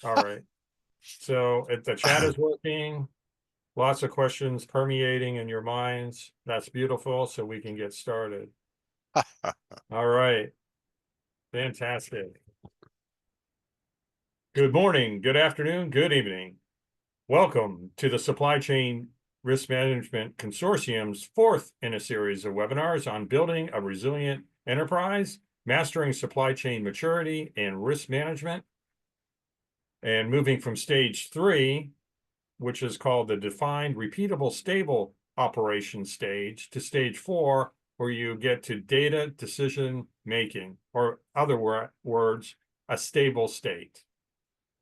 All right. So if the chat is working, lots of questions permeating in your minds. That's beautiful. So we can get started. All right. Fantastic. Good morning, good afternoon, good evening. Welcome to the Supply Chain Risk Management Consortium's fourth in a series of webinars on building a resilient enterprise, mastering supply chain maturity and risk management, and moving from stage 3, which is called the defined, repeatable, stable operation stage, to stage 4, where you get to data decision making, or other words, a stable state.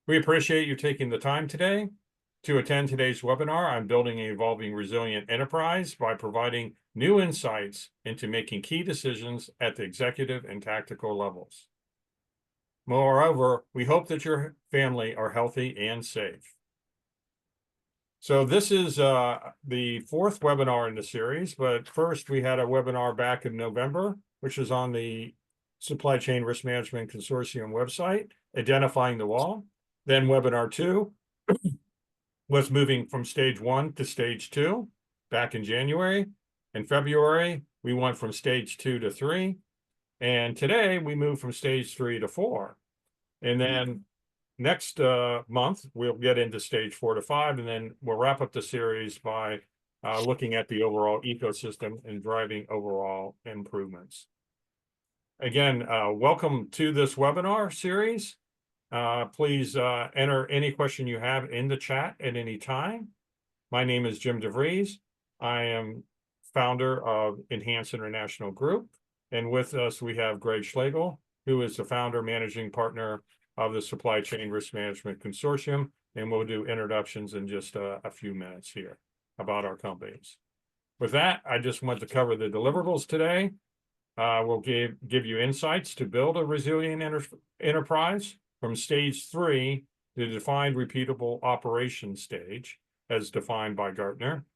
We appreciate you taking the time today to attend today's webinar on building an evolving resilient enterprise by providing new insights into making key decisions at the executive and tactical levels. Moreover, we hope that your family are healthy and safe. So this is the fourth webinar in the series, but first we had a webinar back in November, which is on the Supply Chain Risk Management Consortium website, Identifying the Wall. Then webinar 2 was moving from stage 1 to stage 2 back in January. In February, we went from stage 2 to 3. And today we moved from stage 3 to 4. And then next month, we'll get into stage 4 to 5, and then we'll wrap up the series by looking at the overall ecosystem and driving overall improvements. Again, welcome to this webinar series. Please enter any question you have in the chat at any time. My name is Jim DeVries. I am founder of Enhance International Group. And with us, we have Greg Schlegel, who is the founder, managing partner of the Supply Chain Risk Management Consortium. And we'll do introductions in just a few minutes here about our companies. With that, I just want to cover the deliverables today. We'll give you insights to build a resilient enterprise from stage 3, the defined repeatable operation stage, as defined by Gartner.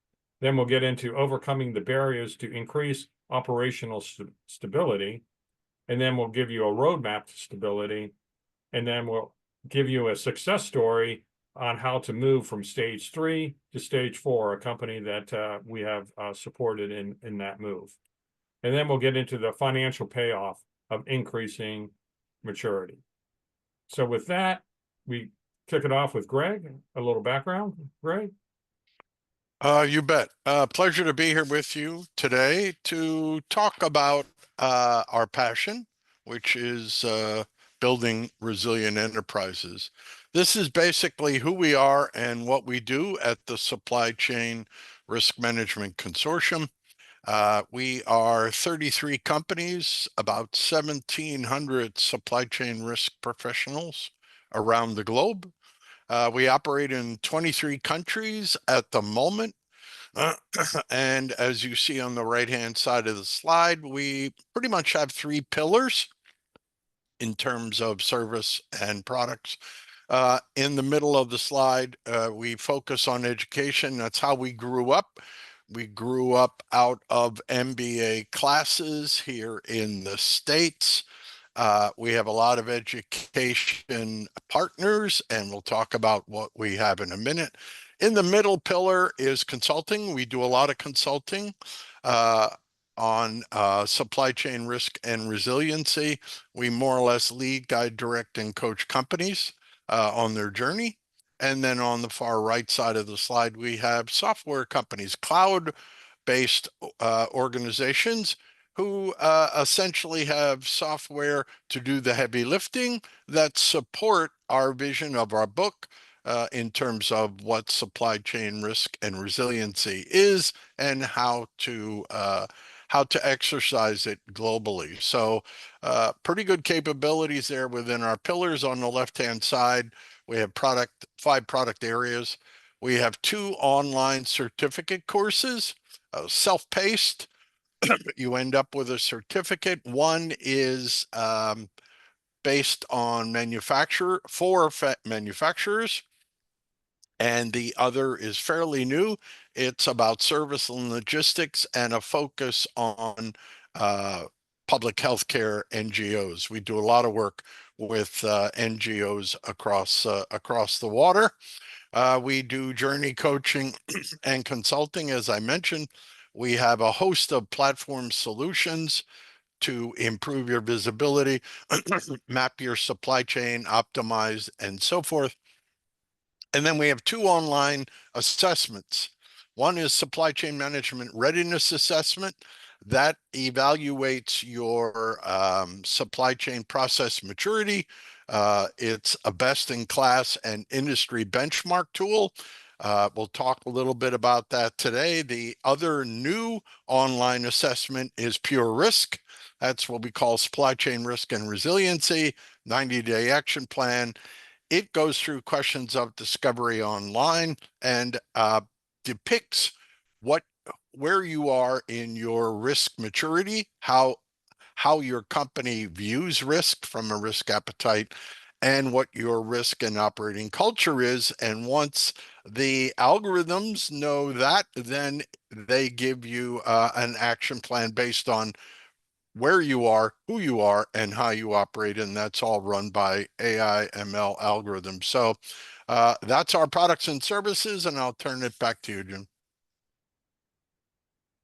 Then we'll get into overcoming the barriers to increase operational stability. And then we'll give you a roadmap to stability. And then we'll give you a success story on how to move from stage 3 to stage 4, a company that we have supported in that move. And then we'll get into the financial payoff of increasing maturity. So with that, we kick it off with Greg. A little background, Greg? You bet. Pleasure to be here with you today to talk about our passion, which is building resilient enterprises. This is basically who we are and what we do at the Supply Chain Risk Management Consortium. We are 33 companies, about 1,700 supply chain risk professionals around the globe. We operate in 23 countries at the moment. And as you see on the right-hand side of the slide, we pretty much have 3 pillars in terms of service and products. In the middle of the slide, we focus on education. That's how we grew up. We grew up out of MBA classes here in the States. We have a lot of education partners, and we'll talk about what we have in a minute. In the middle pillar is consulting. We do a lot of consulting on supply chain risk and resiliency. We more or less lead, guide, direct, and coach companies on their journey. And then on the far right side of the slide, we have software companies, cloud-based organizations who essentially have software to do the heavy lifting that support our vision of our book in terms of what supply chain risk and resiliency is and how to exercise it globally. So pretty good capabilities there within our pillars. On the left-hand side, we have 5 product areas. We have 2 online certificate courses, self-paced. You end up with a certificate. One is based on manufacturers, and the other is fairly new. It's about service and logistics and a focus on public healthcare NGOs. We do a lot of work with NGOs across the water. We do journey coaching and consulting, as I mentioned. We have a host of platform solutions to improve your visibility, map your supply chain, optimize, and so forth. And then we have 2 online assessments. One is supply chain management readiness assessment that evaluates your supply chain process maturity. It's a best-in-class and industry benchmark tool. We'll talk a little bit about that today. The other new online assessment is Pure Risk. That's what we call supply chain risk and resiliency, 90-day action plan. It goes through questions of discovery online and depicts where you are in your risk maturity, how your company views risk from a risk appetite, and what your risk and operating culture is. And once the algorithms know that, then they give you an action plan based on where you are, who you are, and how you operate. And that's all run by AI ML algorithms. So that's our products and services, and I'll turn it back to you, Jim.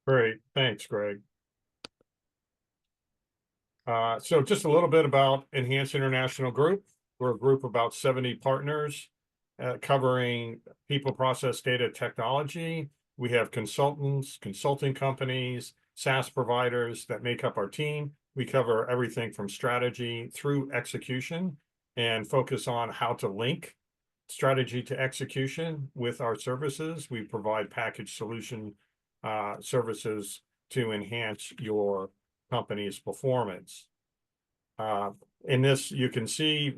Great, thanks, Greg. So just a little bit about Enhance International Group. We're a group of about 70 partners covering people, process, data, technology. We have consultants, consulting companies, SaaS providers that make up our team. We cover everything from strategy through execution and focus on how to link strategy to execution with our services. We provide package solution services to enhance your company's performance. In this, you can see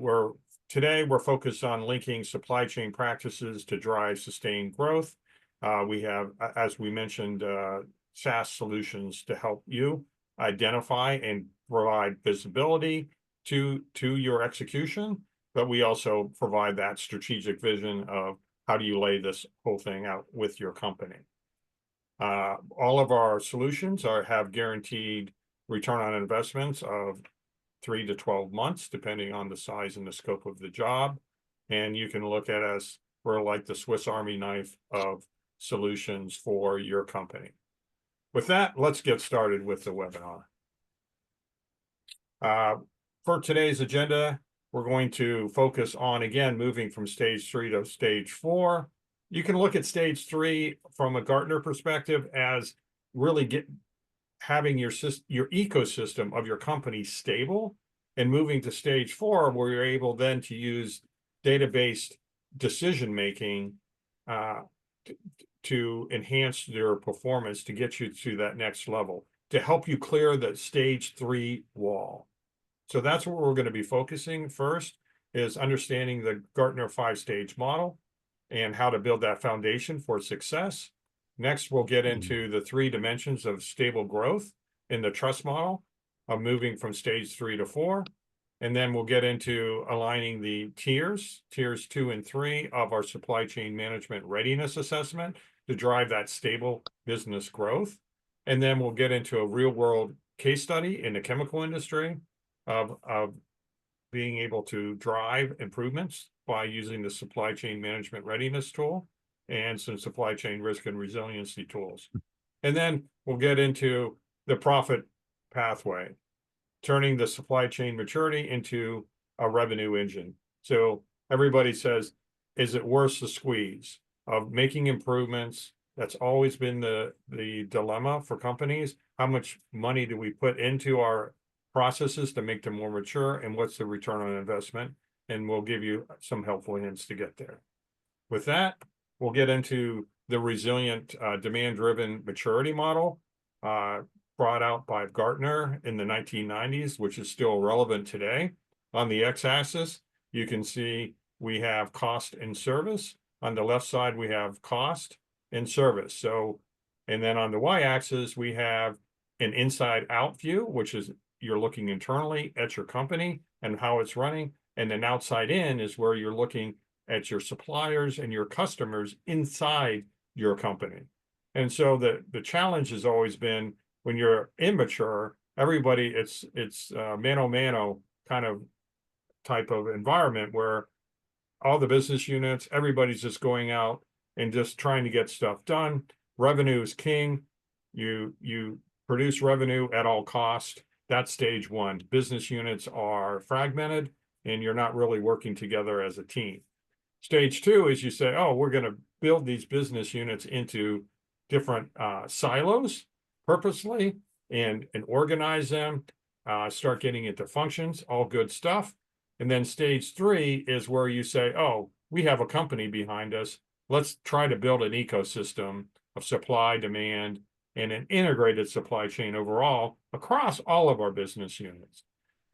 today we're focused on linking supply chain practices to drive sustained growth. We have, as we mentioned, SaaS solutions to help you identify and provide visibility to your execution, but we also provide that strategic vision of how do you lay this whole thing out with your company. All of our solutions have guaranteed return on investments of 3 to 12 months, depending on the size and the scope of the job. And you can look at us, we're like the Swiss Army knife of solutions for your company. With that, let's get started with the webinar. For today's agenda, we're going to focus on, again, moving from stage 3 to stage 4. You can look at stage 3 from a Gartner perspective as really having your ecosystem of your company stable, and moving to stage 4, where you're able then to use data-based decision-making to enhance your performance, to get you to that next level, to help you clear the stage 3 wall. So that's what we're going to be focusing first, is understanding the Gartner 5-stage model and how to build that foundation for success. Next, we'll get into the 3 dimensions of stable growth in the trust model of moving from stage 3 to 4. And then we'll get into aligning the tiers 2 and 3 of our supply chain management readiness assessment to drive that stable business growth. And then we'll get into a real world case study in the chemical industry of being able to drive improvements by using the supply chain management readiness tool and some supply chain risk and resiliency tools. And then we'll get into the profit pathway, turning the supply chain maturity into a revenue engine. So everybody says, is it worth the squeeze of making improvements? That's always been the dilemma for companies. How much money do we put into our processes to make them more mature, and what's the return on investment? And we'll give you some helpful hints to get there. With that, we'll get into the resilient demand-driven maturity model brought out by Gartner in the 1990s, which is still relevant today. On the x-axis, you can see we have cost and service. On the left side, we have cost and service. So, and then on the y-axis, we have an inside-out view, which is you're looking internally at your company and how it's running. And then outside in is where you're looking at your suppliers and your customers inside your company. And so the challenge has always been, when you're immature, everybody, it's mano mano kind of type of environment where all the business units, everybody's just going out and just trying to get stuff done. Revenue is king. You produce revenue at all cost. That's stage one. Business units are fragmented and you're not really working together as a team. Stage two is you say, oh, we're going to build these business units into different silos purposely and organize them, start getting into functions, all good stuff. And then stage three is where you say, oh, we have a company behind us. Let's try to build an ecosystem of supply, demand, and an integrated supply chain overall across all of our business units.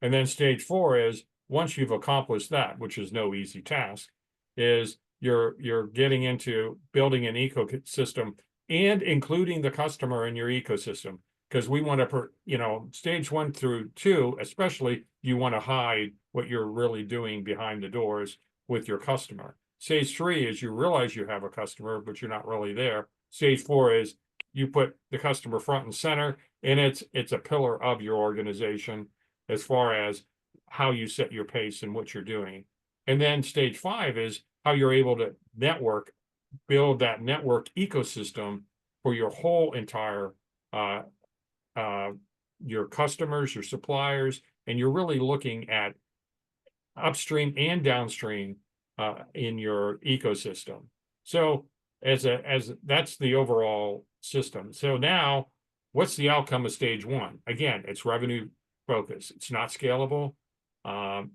And then stage four is once you've accomplished that, which is no easy task, is you're getting into building an ecosystem and including the customer in your ecosystem. Because we want to, stage 1 through 2, especially, you want to hide what you're really doing behind the doors with your customer. Stage 3 is you realize you have a customer, but you're not really there. Stage 4 is you put the customer front and center, and it's a pillar of your organization as far as how you set your pace and what you're doing. And then stage 5 is how you're able to build that network ecosystem for your whole entire your customers, your suppliers, and you're really looking at upstream and downstream in your ecosystem. So as that's the overall system. So now, what's the outcome of stage 1? Again, it's revenue focus. It's not scalable.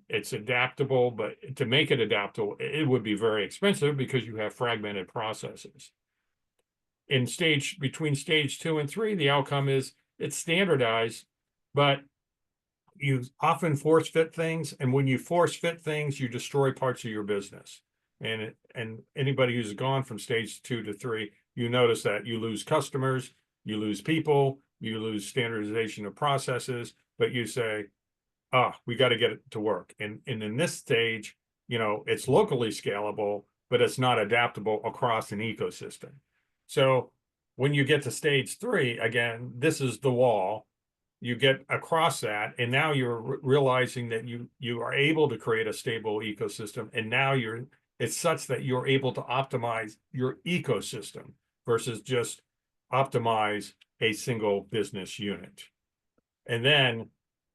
It's adaptable, but to make it adaptable, it would be very expensive because you have fragmented processes. Between stage 2 and 3, the outcome is it's standardized, but you often force fit things. And when you force fit things, you destroy parts of your business. And anybody who's gone from stage 2 to 3, you notice that you lose customers, you lose people, you lose standardization of processes, but you say, we got to get it to work. And in this stage, it's locally scalable, but it's not adaptable across an ecosystem. So when you get to stage 3, again, this is the wall. You get across that, and now you're realizing that you are able to create a stable ecosystem, and now it's such that you're able to optimize your ecosystem versus just optimize a single business unit. And then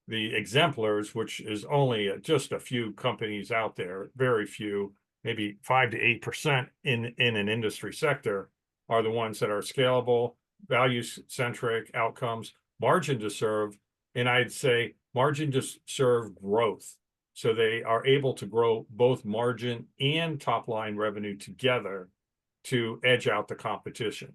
the exemplars, which is only just a few companies out there, very few, maybe 5 to 8% in an industry sector, are the ones that are scalable, value-centric outcomes, margin to serve, and I'd say margin to serve growth. So they are able to grow both margin and top-line revenue together to edge out the competition.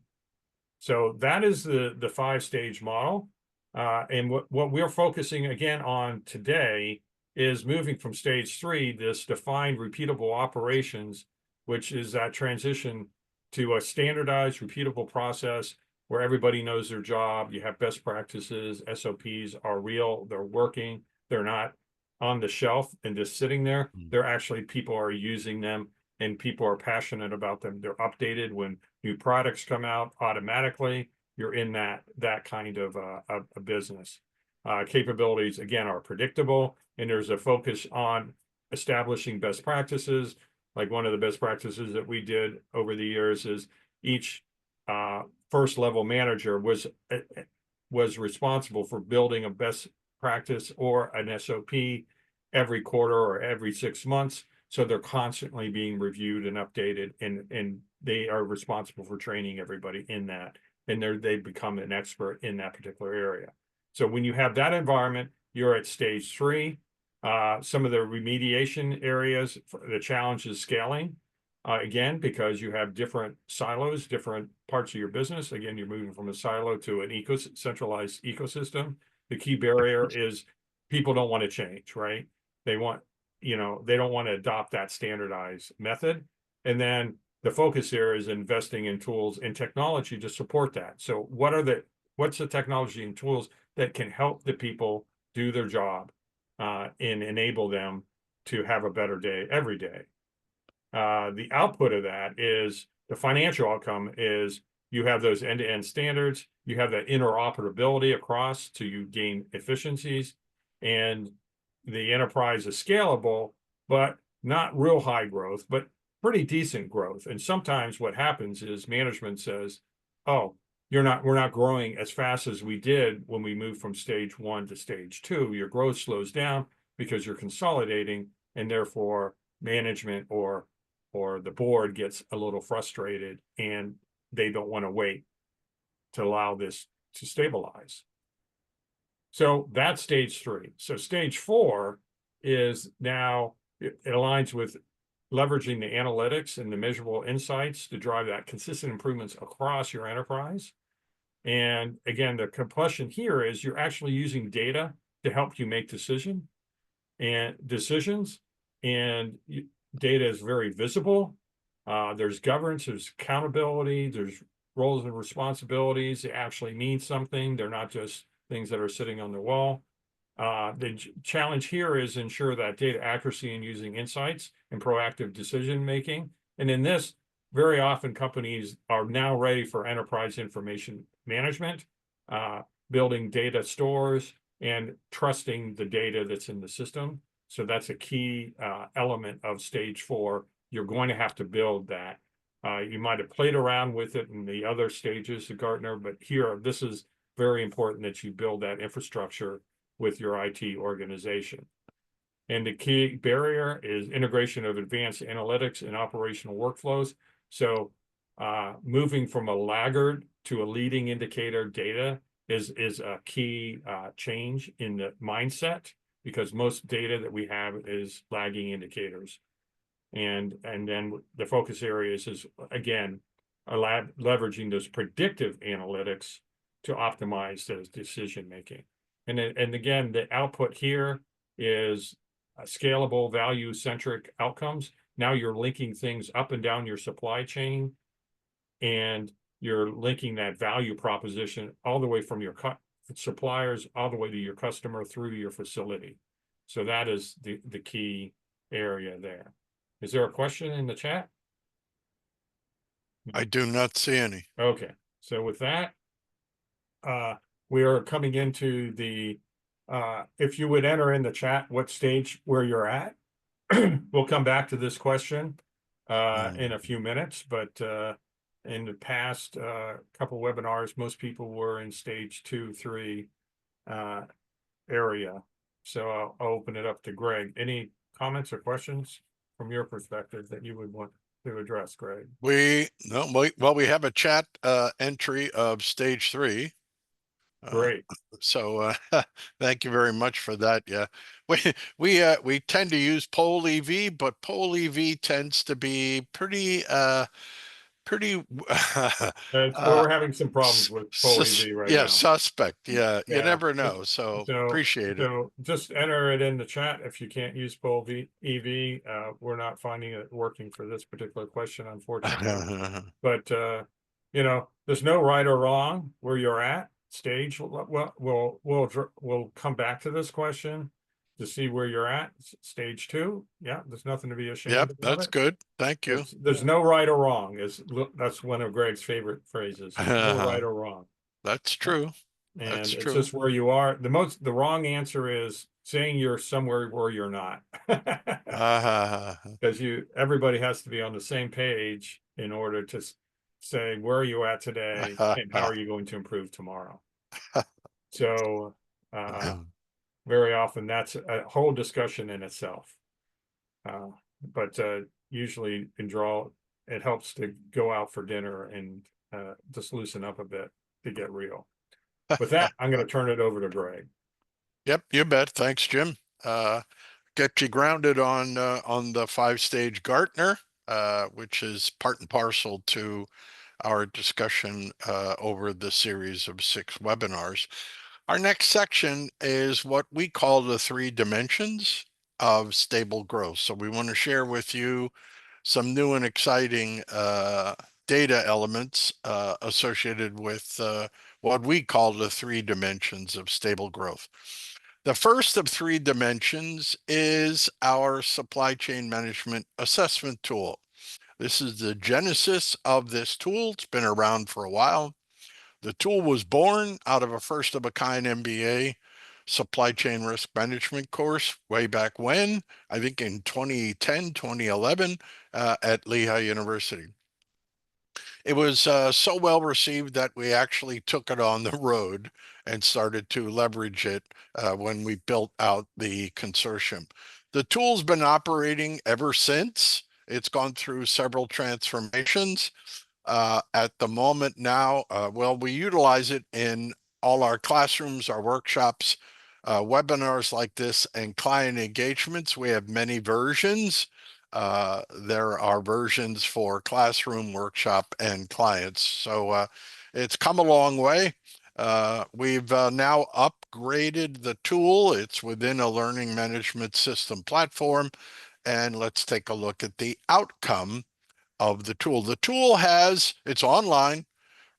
So that is the 5-stage model. And what we're focusing again on today is moving from stage 3, this defined repeatable operations, which is that transition to a standardized repeatable process where everybody knows their job. You have best practices, SOPs are real, they're working, they're not on the shelf and just sitting there. They're actually, people are using them and people are passionate about them. They're updated when new products come out automatically. You're in that kind of a business. Capabilities, again, are predictable, and there's a focus on establishing best practices. Like one of the best practices that we did over the years is each first level manager was responsible for building a best practice or an SOP every quarter or every 6 months. So they're constantly being reviewed and updated, and they are responsible for training everybody in that. And they become an expert in that particular area. So when you have that environment, you're at stage 3. Some of the remediation areas, the challenge is scaling. Again, because you have different silos, different parts of your business. Again, you're moving from a silo to an centralized ecosystem. The key barrier is people don't want to change, right? They don't want to adopt that standardized method. And then the focus here is investing in tools and technology to support that. So what's the technology and tools that can help the people do their job and enable them to have a better day every day? The output of that is the financial outcome is you have those end-to-end standards, you have that interoperability across to you gain efficiencies, and the enterprise is scalable, but not real high growth, but pretty decent growth. And sometimes what happens is management says, oh, we're not growing as fast as we did when we moved from stage 1 to stage 2. Your growth slows down because you're consolidating, and therefore management or the board gets a little frustrated, and they don't want to wait to allow this to stabilize. So that's stage 3. So stage 4 is now it aligns with leveraging the analytics and the measurable insights to drive that consistent improvements across your enterprise. And again, the question here is you're actually using data to help you make decisions, and data is very visible. There's governance, there's accountability, there's roles and responsibilities. They actually mean something. They're not just things that are sitting on the wall. The challenge here is ensure that data accuracy in using insights and proactive decision making. And in this, very often companies are now ready for enterprise information management, building data stores and trusting the data that's in the system. So that's a key element of stage 4. You're going to have to build that. You might have played around with it in the other stages of Gartner, but here, this is very important that you build that infrastructure with your IT organization. And the key barrier is integration of advanced analytics and operational workflows. So moving from a laggard to a leading indicator data is a key change in the mindset, because most data that we have is lagging indicators. And then the focus areas is, again, leveraging those predictive analytics to optimize those decision making. And again, the output here is scalable, value-centric outcomes. Now you're linking things up and down your supply chain, and you're linking that value proposition all the way from your suppliers all the way to your customer through your facility. So that is the key area there. Is there a question in the chat? I do not see any. Okay, so with that, we are coming into the, if you would enter in the chat what stage where you're at. We'll come back to this question in a few minutes, but in the past couple webinars, most people were in stage 2, 3 area. So I'll open it up to Greg. Any comments or questions from your perspective that you would want to address, Greg? We have a chat entry of stage 3. Great. So thank you very much for that. Yeah, we tend to use pole EV, but pole EV tends to be pretty We're having some problems with Pole EV right yeah, now. suspect. Yeah, you Yeah. never know. So appreciate it. So just enter it in the chat if you can't use Pole EV. We're not finding it working for this particular question, unfortunately. But you know, there's no right or wrong where you're at stage. Well, we'll come back to this question to see where you're at. Stage 2. Yeah, there's nothing to be ashamed Yep, about that's it. good. Thank you. There's no right or wrong. That's one of Greg's favorite phrases. No right or wrong. That's true. And That's it's true. just where you are. The wrong answer is saying you're somewhere where you're not. Because everybody has to be on the same page in order to say, where are you at today and how are you going to improve tomorrow? So very often that's a whole discussion in itself. But usually it helps to go out for dinner and just loosen up a bit to get real. With that, I'm going to turn it over to Greg. Yep, you bet. Thanks, Jim. Get you grounded on the 5-stage Gartner, which is part and parcel to our discussion over the series of 6 webinars. Our next section is what we call the 3 dimensions of stable growth. So we want to share with you some new and exciting data elements associated with what we call the 3 dimensions of stable growth. The first of 3 dimensions is our supply chain management assessment tool. This is the genesis of this tool. It's been around for a while. The tool was born out of a first of a kind MBA supply chain risk management course way back when, I think in 2010, 2011, at Lehigh University. It was so well received that we actually took it on the road and started to leverage it when we built out the consortium. The tool's been operating ever since. It's gone through several transformations. At the moment now, well, we utilize it in all our classrooms, our workshops, webinars like this, and client engagements. We have many versions. There are versions for classroom, workshop, and clients. So it's come a long way. We've now upgraded the tool. It's within a learning management system platform. And let's take a look at the outcome of the tool. The tool it's online,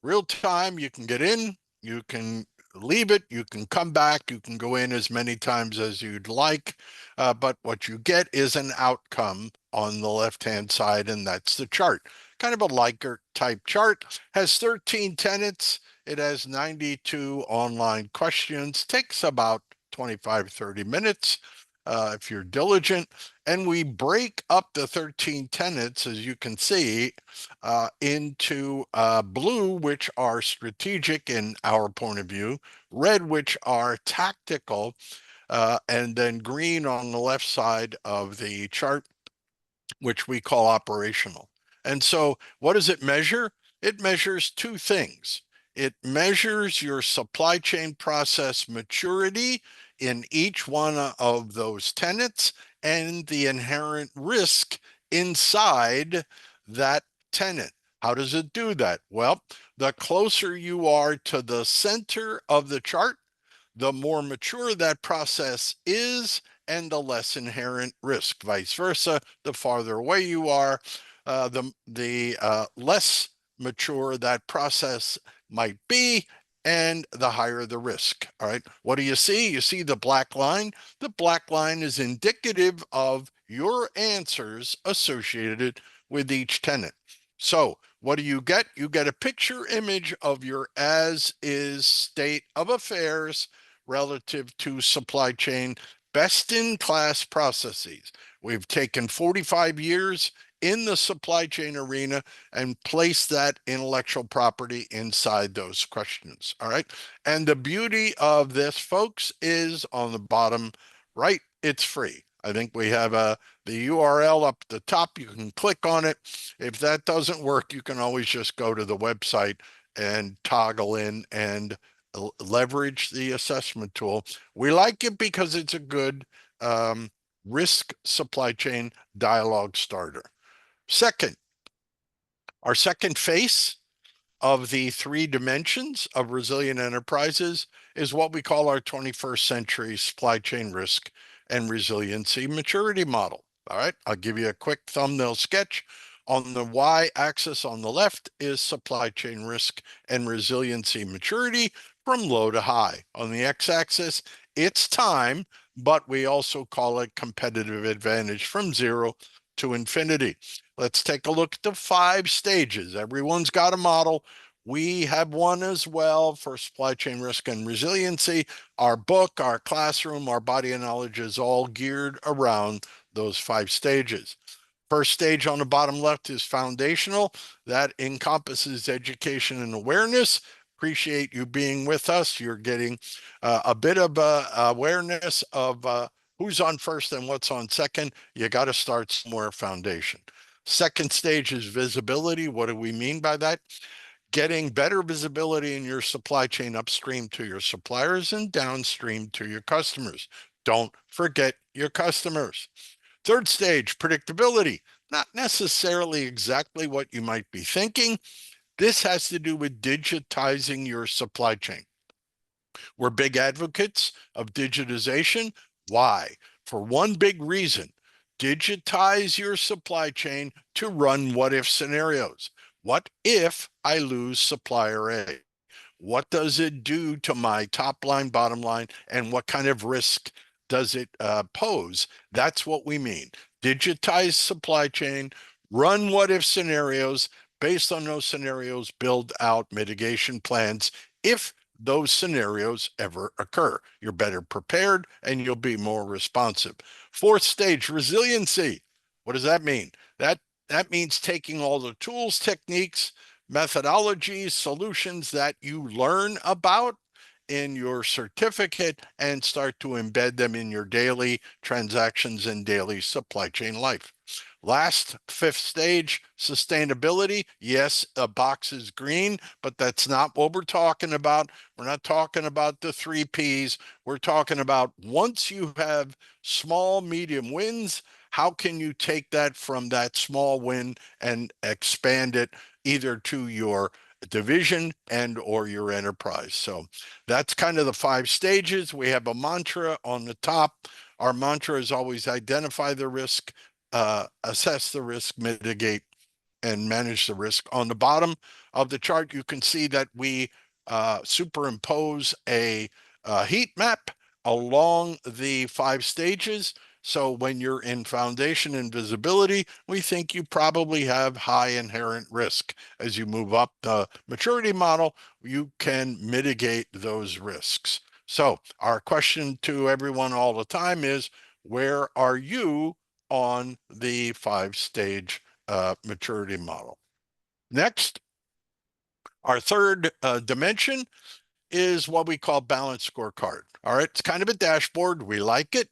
real time. You can get in, you can leave it, you can come back, you can go in as many times as you'd like. But what you get is an outcome on the left-hand side, and that's the chart. Kind of a Likert type chart, has 13 tenets. It has 92 online questions, takes about 25, 30 minutes. If you're diligent, and we break up the 13 tenets, as you can see, into blue, which are strategic in our point of view, red, which are tactical, and then green on the left side of the chart, which we call operational. And so what does it measure? It measures two things. It measures your supply chain process maturity in each one of those tenets and the inherent risk inside that tenet. How does it do that? Well, the closer you are to the center of the chart, the more mature that process is and the less inherent risk. Vice versa, the farther away you are, the less mature that process might be and the higher the risk. All right, what do you see? You see the black line. The black line is indicative of your answers associated with each tenant. So what do you get? You get a picture image of your as is state of affairs relative to supply chain best in class processes. We've taken 45 years in the supply chain arena and placed that intellectual property inside those questions. All right. And the beauty of this, folks, is on the bottom right, it's free. I think we have the URL up at the top. You can click on it. If that doesn't work, you can always just go to the website and toggle in and leverage the assessment tool. We like it because it's a good risk supply chain dialogue starter. Second, our second phase of the three dimensions of resilient enterprises is what we call our 21st century supply chain risk and resiliency maturity model. All right, I'll give you a quick thumbnail sketch. On the y-axis on the left is supply chain risk and resiliency maturity from low to high. On the x-axis, it's time, but we also call it competitive advantage from 0 to infinity. Let's take a look at the 5 stages. Everyone's got a model. We have one as well for supply chain risk and resiliency. Our book, our classroom, our body of knowledge is all geared around those 5 stages. First stage on the bottom left is foundational. That encompasses education and awareness. Appreciate you being with us. You're getting a bit of awareness of who's on first and what's on second. You got to start somewhere, foundation. Second stage is visibility. What do we mean by that? Getting better visibility in your supply chain upstream to your suppliers and downstream to your customers. Don't forget your customers. Third stage, predictability. Not necessarily exactly what you might be thinking. This has to do with digitizing your supply chain. We're big advocates of digitization. Why? For one big reason. Digitize your supply chain to run what-if scenarios. What if I lose supplier A? What does it do to my top line, bottom line, and what kind of risk does it pose? That's what we mean. Digitize supply chain, Run what if scenarios. Based on those scenarios, build out mitigation plans if those scenarios ever occur. You're better prepared and you'll be more responsive. Fourth stage, resiliency. What does that mean? That means taking all the tools, techniques, methodologies, solutions that you learn about in your certificate and start to embed them in your daily transactions and daily supply chain life. Last, fifth stage, sustainability. Yes, a box is green, but that's not what we're talking about. We're not talking about the 3 Ps. We're talking about once you have small, medium wins, how can you take that from that small win and expand it either to your division and or your enterprise? So that's kind of the 5 stages. We have a mantra on the top. Our mantra is always identify the risk, assess the risk, mitigate, and manage the risk. On the bottom of the chart, you can see that we superimpose a heat map along the 5 stages. So when you're in foundation and visibility, we think you probably have high inherent risk. As you move up the maturity model, you can mitigate those risks. So our question to everyone all the time is, where are you on the 5-stage maturity model? Next, our third dimension is what we call balance scorecard. All right, it's kind of a dashboard. We like it.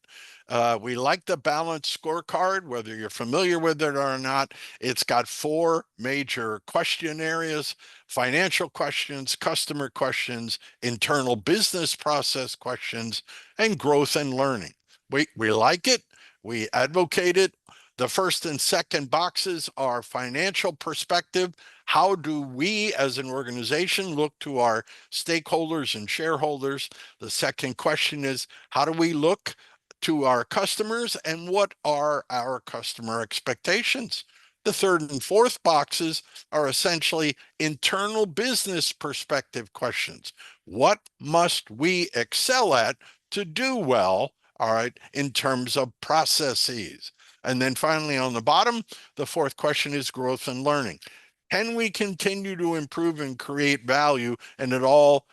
We like the balance scorecard, whether you're familiar with it or not. It's got 4 major question areas: financial questions, customer questions, internal business process questions, and growth and learning. We like it. We advocate it. The first and second boxes are financial perspective. How do we as an organization look to our stakeholders and shareholders? The second question is, how do we look to our customers and what are our customer expectations? The third and fourth boxes are essentially internal business perspective questions. What must we excel at to do well, all right, in terms of processes? And then finally, on the bottom, the fourth question is growth and learning. Can we continue to improve and create value? And it all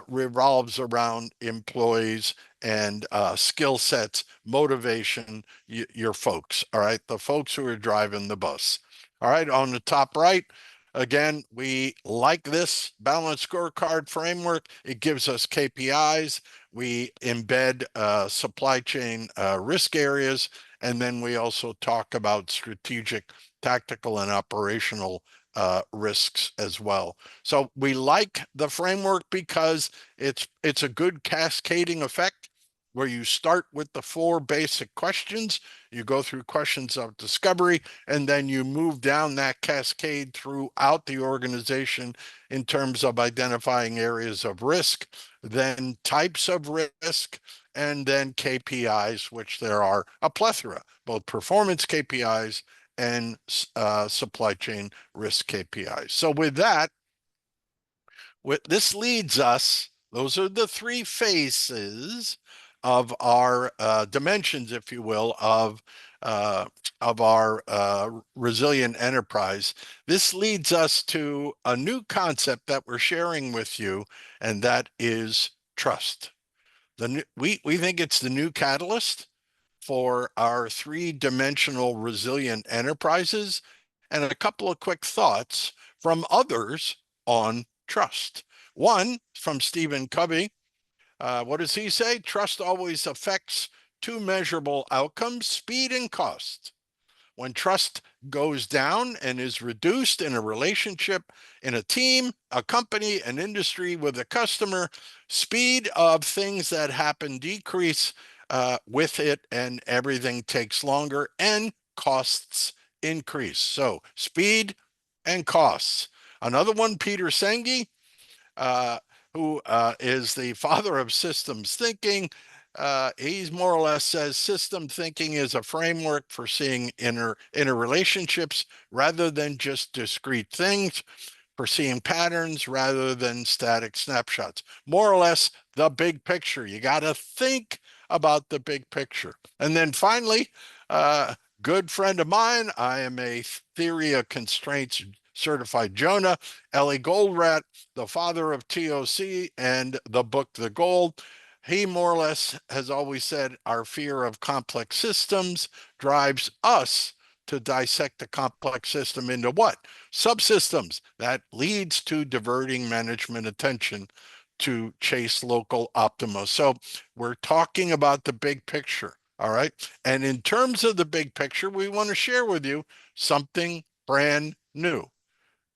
revolves around employees and skill sets, motivation, your folks, all right? The folks who are driving the bus. All right, on the top right, again, we like this balanced scorecard framework. It gives us KPIs. We embed supply chain risk areas. And then we also talk about strategic, tactical, and operational risks as well. So we like the framework because it's a good cascading effect where you start with the 4 basic questions, you go through questions of discovery, and then you move down that cascade throughout the organization in terms of identifying areas of risk, then types of risk, and then KPIs, which there are a plethora, both performance KPIs and supply chain risk KPIs. So with that, this leads us, those are the 3 phases of our dimensions, if you will, of our resilient enterprise. This leads us to a new concept that we're sharing with you, and that is trust. We think it's the new catalyst for our 3-dimensional resilient enterprises, and a couple of quick thoughts from others on trust. One from Stephen Covey. What does he say? Trust always affects 2 measurable outcomes: speed and cost. When trust goes down and is reduced in a relationship, in a team, a company, an industry, with a customer, speed of things that happen decrease with it, and everything takes longer, and costs increase. So speed and costs. Another one, Peter Senge, who is the father of systems thinking. He's more or less says system thinking is a framework for seeing inner relationships rather than just discrete things, for seeing patterns rather than static snapshots. More or less the big picture. You got to think about the big picture. And then finally, good friend of mine. I am a theory of constraints certified Jonah, Ellie Goldratt, the father of TOC and the book, The Gold. He more or less has always said our fear of complex systems drives us to dissect the complex system into what? Subsystems. That leads to diverting management attention to chase local optima. So we're talking about the big picture. All right. And in terms of the big picture, we want to share with you something brand new.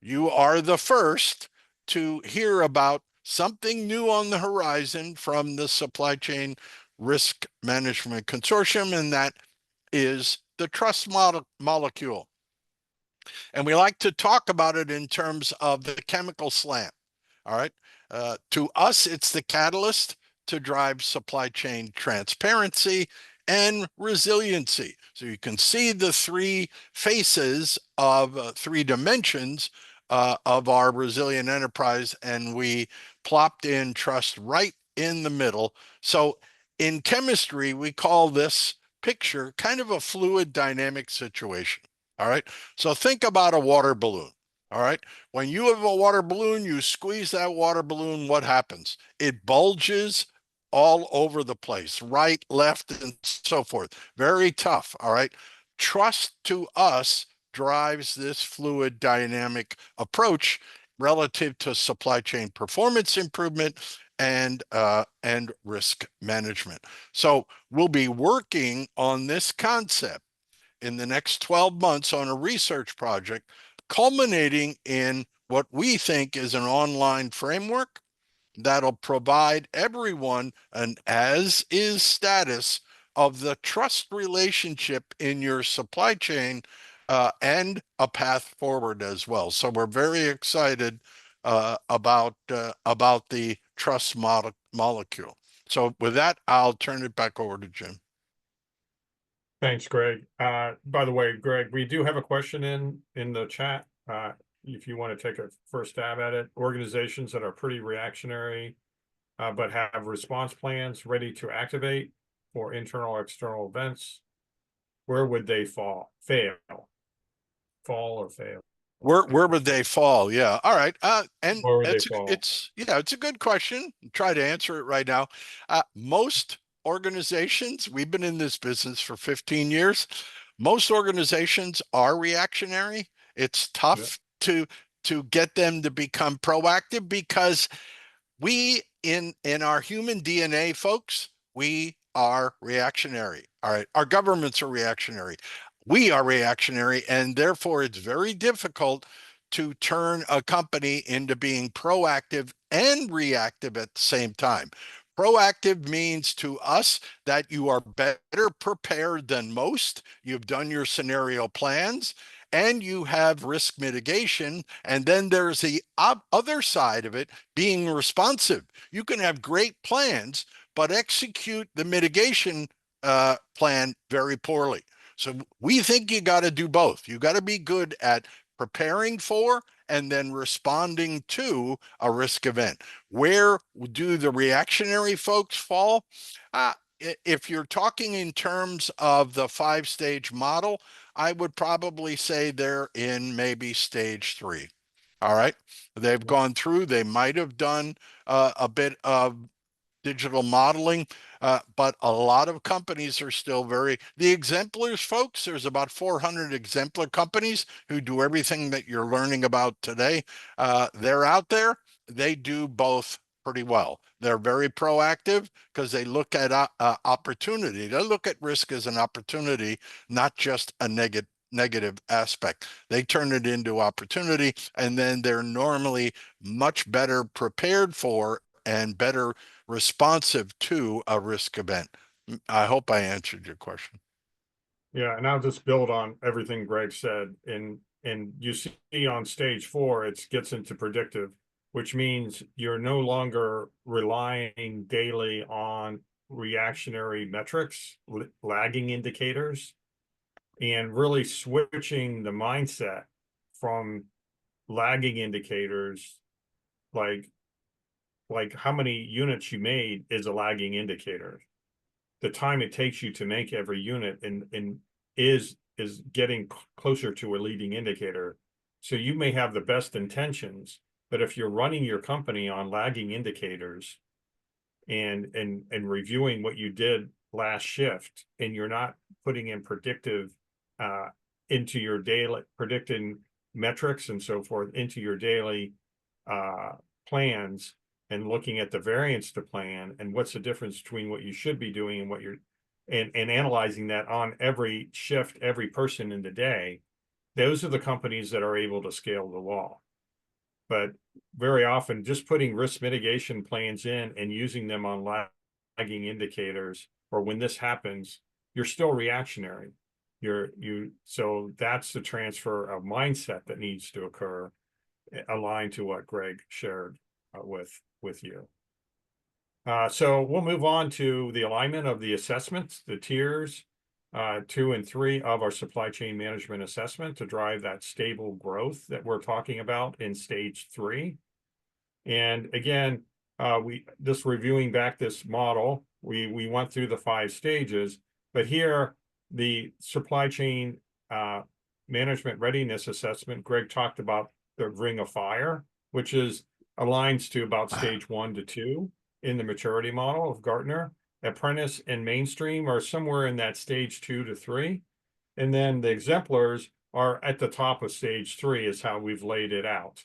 You are the first to hear about something new on the horizon from the Supply Chain Risk Management Consortium, and that is the trust molecule. And we like to talk about it in terms of the chemical slant. All right. To us, it's the catalyst to drive supply chain transparency and resiliency. So you can see the three faces of three dimensions of our resilient enterprise, and we plopped in trust right in the middle. So in chemistry, we call this picture kind of a fluid dynamic situation. All right. So think about a water balloon. All right. When you have a water balloon, you squeeze that water balloon, what happens? It bulges all over the place, right, left, and so forth. Very tough. All right. Trust to us drives this fluid dynamic approach relative to supply chain performance improvement and risk management. So we'll be working on this concept in the next 12 months on a research project, culminating in what we think is an online framework that'll provide everyone an as is status of the trust relationship in your supply chain and a path forward as well. So we're very excited about the trust molecule. So with that, I'll turn it back over to Jim. Thanks, Greg. By the way, Greg, we do have a question in the chat. If you want to take a first stab at it, organizations that are pretty reactionary, but have response plans ready to activate for internal or external events, where would they fall or fail? Where would they fall? Yeah. All right. And Where would they fall? it's a good question. Try to answer it right now. Most organizations, we've been in this business for 15 years. Most organizations are reactionary. It's tough to get them to become proactive because we in our human DNA, folks, we are reactionary. All right. Our governments are reactionary. We are reactionary, and therefore it's very difficult to turn a company into being proactive and reactive at the same time. Proactive means to us that you are better prepared than most. You've done your scenario plans and you have risk mitigation. And then there's the other side of it, being responsive. You can have great plans, but execute the mitigation plan very poorly. So we think you got to do both. You got to be good at preparing for and then responding to a risk event. Where do the reactionary folks fall? If you're talking in terms of the 5-stage model, I would probably say they're in maybe stage 3. All right. They've gone through, they might have done a bit of digital modeling, but a lot of companies are still the exemplars, folks. There's about 400 exemplar companies who do everything that you're learning about today. They're out there. They do both pretty well. They're very proactive because they look at opportunity. They look at risk as an opportunity, not just a negative aspect. They turn it into opportunity, and then they're normally much better prepared for and better responsive to a risk event. I hope I answered your question. Yeah, and I'll just build on everything Greg said. And you see on stage 4, it gets into predictive, which means you're no longer relying daily on reactionary metrics, lagging indicators, and really switching the mindset from lagging indicators, like how many units you made is a lagging indicator. The time it takes you to make every unit and is is getting closer to a leading indicator. So you may have the best intentions, but if you're running your company on lagging indicators and reviewing what you did last shift, and you're not putting in predictive into your daily predicting metrics and so forth into your daily plans, and looking at the variance to plan and what's the difference between what you should be doing and what you're and analyzing that on every shift, every person in the day, those are the companies that are able to scale the law. But very often just putting risk mitigation plans in and using them on lagging indicators, or when this happens, you're still reactionary. So that's the transfer of mindset that needs to occur, aligned to what Greg shared with you. So we'll move on to the alignment of the assessments, the tiers 2 and 3 of our supply chain management assessment to drive that stable growth that we're talking about in stage 3. And again, reviewing back this model, we went through the 5 stages, but here the supply chain management readiness assessment, Greg talked about the ring of fire, which aligns to about stage 1 to 2 in the maturity model of Gartner. Apprentice and mainstream are somewhere in that stage 2 to 3. And then the exemplars are at the top of stage 3 is how we've laid it out.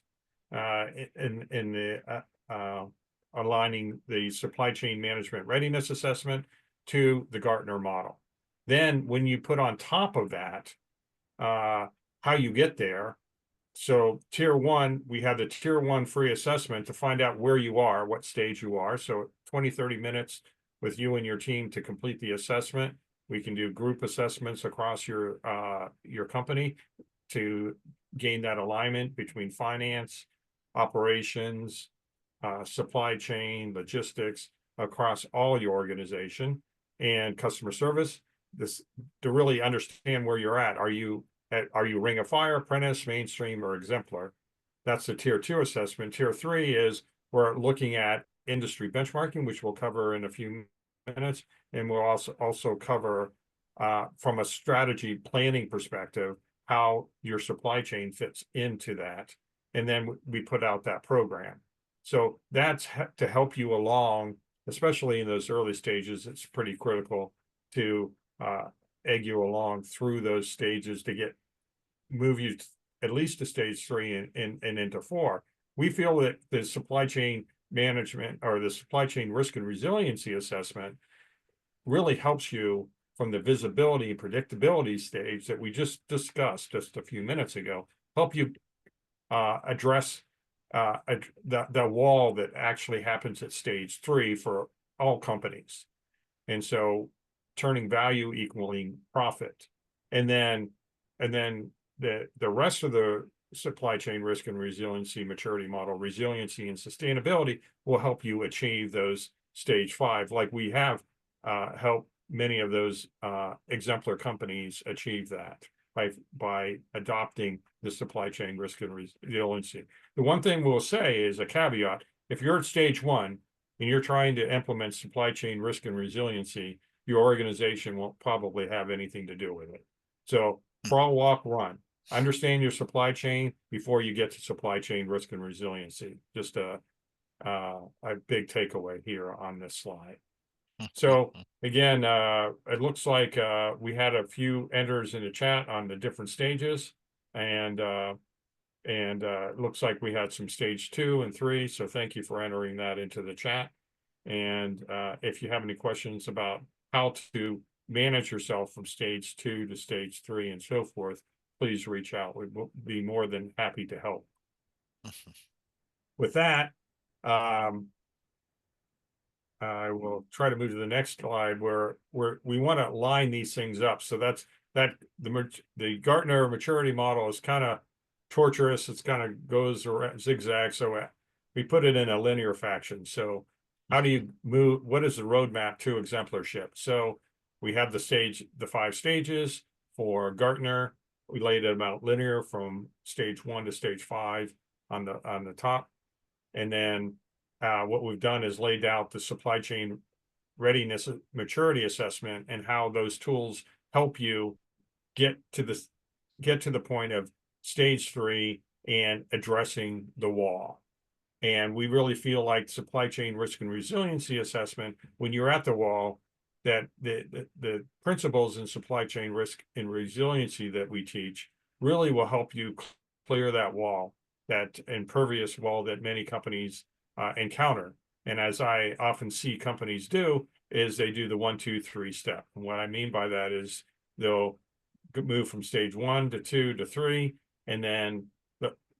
Aligning the supply chain management readiness assessment to the Gartner model. Then when you put on top of that, how you get there. So tier 1, we have the tier 1 free assessment to find out where you are, what stage you are. So 20, 30 minutes with you and your team to complete the assessment. We can do group assessments across your company to gain that alignment between finance, operations, supply chain, logistics, across all your organization, and customer service. This to really understand where you're at. Are you ring of fire, apprentice, mainstream, or exemplar? That's the tier 2 assessment. Tier 3 is we're looking at industry benchmarking, which we'll cover in a few minutes, and we'll also cover from a strategy planning perspective how your supply chain fits into that, and then we put out that program. So that's to help you along, especially in those early stages. It's pretty critical to egg you along through those stages to move you at least to stage 3 and into 4. We feel that the supply chain management or the supply chain risk and resiliency assessment really helps you from the visibility and predictability stage that we just discussed just a few minutes ago, help you address the wall that actually happens at stage 3 for all companies. And so turning value equaling profit. And then the rest of the supply chain risk and resiliency maturity model, resiliency and sustainability, will help you achieve those stage 5, like we have helped many of those exemplar companies achieve that by adopting the supply chain risk and resiliency. The one thing we'll say is a caveat: if you're at stage 1 and you're trying to implement supply chain risk and resiliency, your organization won't probably have anything to do with it. So crawl, walk, run. Understand your supply chain before you get to supply chain risk and resiliency. Just a big takeaway here on this slide. So again, it looks like we had a few enters in the chat on the different stages, and it looks like we had some stage 2 and 3. So thank you for entering that into the chat. And if you have any questions about how to manage yourself from stage 2 to stage 3 and so forth, please reach out. We will be more than happy to help. With that, I will try to move to the next slide where we want to line these things up. So that's the Gartner maturity model is kind of torturous. It's kind of goes around zigzag. So we put it in a linear fashion. So how do you move? What is the roadmap to exemplarship? So we have the 5 stages for Gartner. We laid them out linear from stage 1 to stage 5 on the top, and then what we've done is laid out the supply chain readiness maturity assessment and how those tools help you get to the point of stage 3 and addressing the wall. And we really feel like supply chain risk and resiliency assessment, when you're at the wall, that the principles in supply chain risk and resiliency that we teach really will help you clear that wall, that impervious wall that many companies encounter. And as I often see companies do, is they do the 1, 2, 3 step. And what I mean by that is they'll move from stage 1 to 2 to 3, and then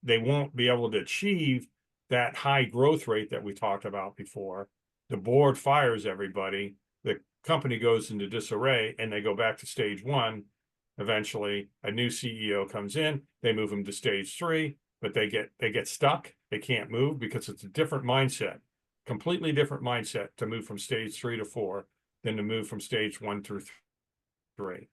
they won't be able to achieve that high growth rate that we talked about before. The board fires everybody, the company goes into disarray, and they go back to stage 1. Eventually, a new CEO comes in, they move them to stage 3, but they get stuck, they can't move because it's a different mindset, completely different mindset to move from stage 3 to 4 than to move from stage 1 through 3.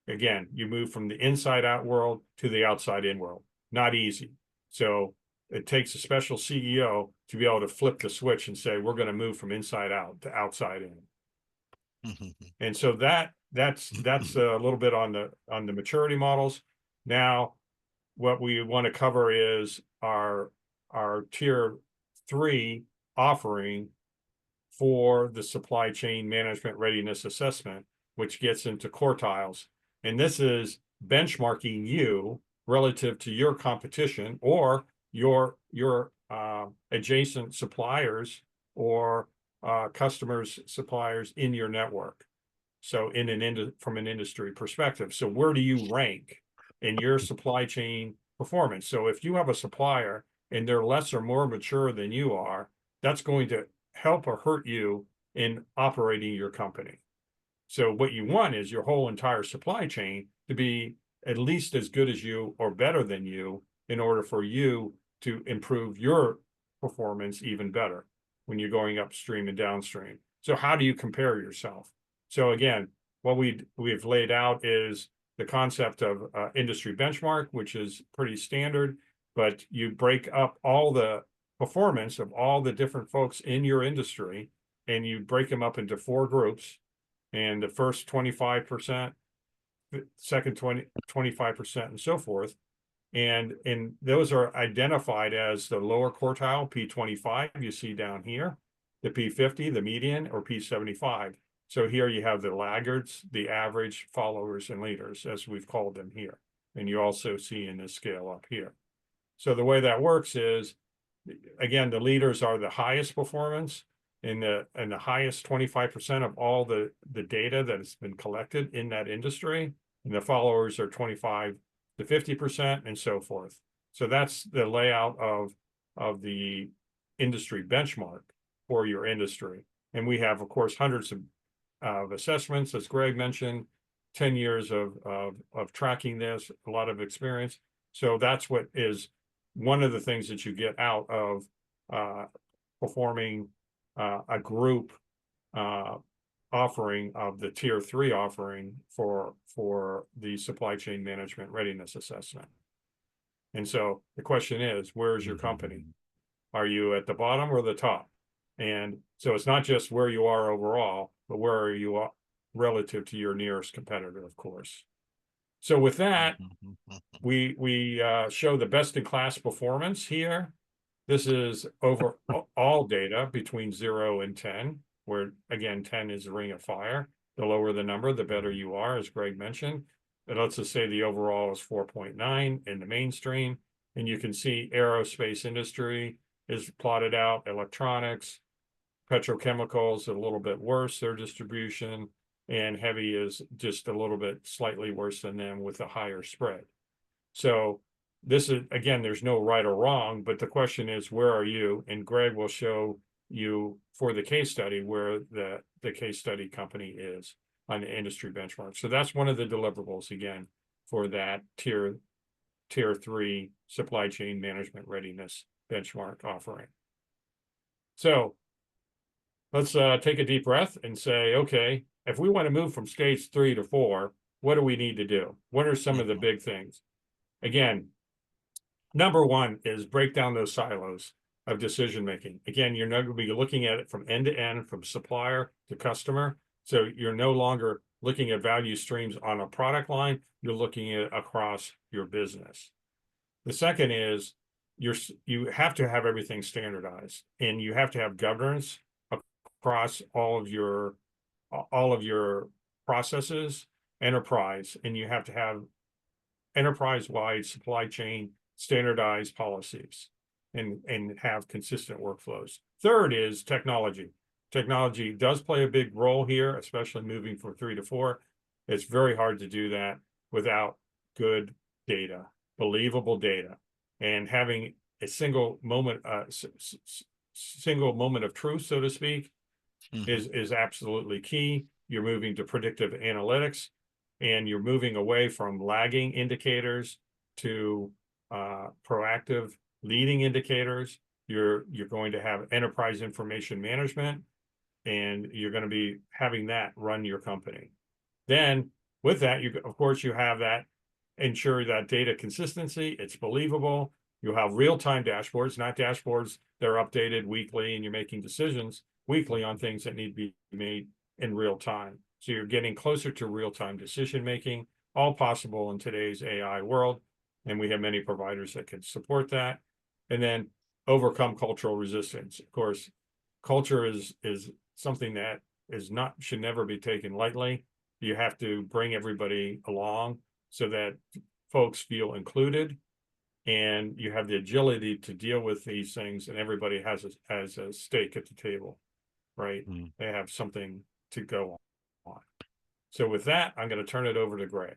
Again, you move from the inside out world to the outside in world. Not easy. So it takes a special CEO to be able to flip the switch and say, we're going to move from inside out to outside in. And so that's a little bit on the maturity models. Now, what we want to cover is our tier 3 offering for the supply chain management readiness assessment, which gets into quartiles. And this is benchmarking you relative to your competition or your adjacent suppliers or customers, suppliers in your network. So from an industry perspective. So where do you rank in your supply chain performance? So if you have a supplier and they're less or more mature than you are, that's going to help or hurt you in operating your company. So what you want is your whole entire supply chain to be at least as good as you or better than you in order for you to improve your performance even better when you're going upstream and downstream. So how do you compare yourself? So again, what we've laid out is the concept of industry benchmark, which is pretty standard, but you break up all the performance of all the different folks in your industry, and you break them up into 4 groups. And the first 25%, the second 25%, and so forth. And those are identified as the lower quartile, P25, you see down here, the P50, the median, or P75. So here you have the laggards, the average, followers, and leaders, as we've called them here. And you also see in this scale up here. So the way that works is, again, the leaders are the highest performance in the highest 25% of all the data that has been collected in that industry. And the followers are 25 to 50% and so forth. So that's the layout of the industry benchmark for your industry. And we have, of course, hundreds of assessments, as Greg mentioned, 10 years of tracking this, a lot of experience. So that's what is one of the things that you get out of performing a group offering of the tier 3 offering for the supply chain management readiness assessment. And so the question is, where is your company? Are you at the bottom or the top? And so it's not just where you are overall, but where are you relative to your nearest competitor, of course. So with that, we show the best in class performance here. This is over all data between 0 and 10, where again, 10 is a ring of fire. The lower the number, the better you are, as Greg mentioned. But let's just say the overall is 4.9 in the mainstream. And you can see aerospace industry is plotted out, electronics, petrochemicals a little bit worse, their distribution, and heavy is just a little bit slightly worse than them with a higher spread. So this is, again, there's no right or wrong, but the question is, where are you? And Greg will show you for the case study where the case study company is on the industry benchmark. So that's one of the deliverables, again, for that tier 3 supply chain management readiness benchmark offering. So let's take a deep breath and say, okay, if we want to move from stage 3 to 4, what do we need to do? What are some of the big things? Again, number 1 is break down those silos of decision making. Again, you're not going to be looking at it from end to end, from supplier to customer. So you're no longer looking at value streams on a product line, you're looking at across your business. The second is you have to have everything standardized, and you have to have governance across all of your processes, enterprise, and you have to have enterprise-wide supply chain standardized policies and have consistent workflows. Third is technology. Technology does play a big role here, especially moving from 3 to 4. It's very hard to do that without good data, believable data, and having a single moment of truth, so to speak, is absolutely key. You're moving to predictive analytics, and you're moving away from lagging indicators to proactive leading indicators. You're going to have enterprise information management, and you're going to be having that run your company. Then with that, of course, you have that ensure that data consistency, it's believable. You'll have real-time dashboards, not dashboards that are updated weekly, and you're making decisions weekly on things that need to be made in real time. So you're getting closer to real-time decision making, all possible in today's AI world. And we have many providers that can support that. And then overcome cultural resistance. Of course, culture is something that should never be taken lightly. You have to bring everybody along so that folks feel included, and you have the agility to deal with these things, and everybody has a stake at the table, right? They have something to go on. So with that, I'm going to turn it over to Greg.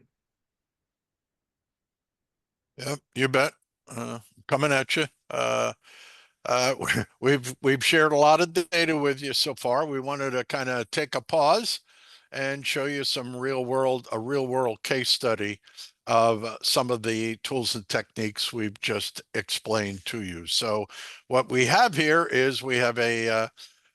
Yep, you bet. Coming at you. We've shared a lot of data with you so far. We wanted to kind of take a pause and show you a real world case study of some of the tools and techniques we've just explained to you. So what we have here is we have an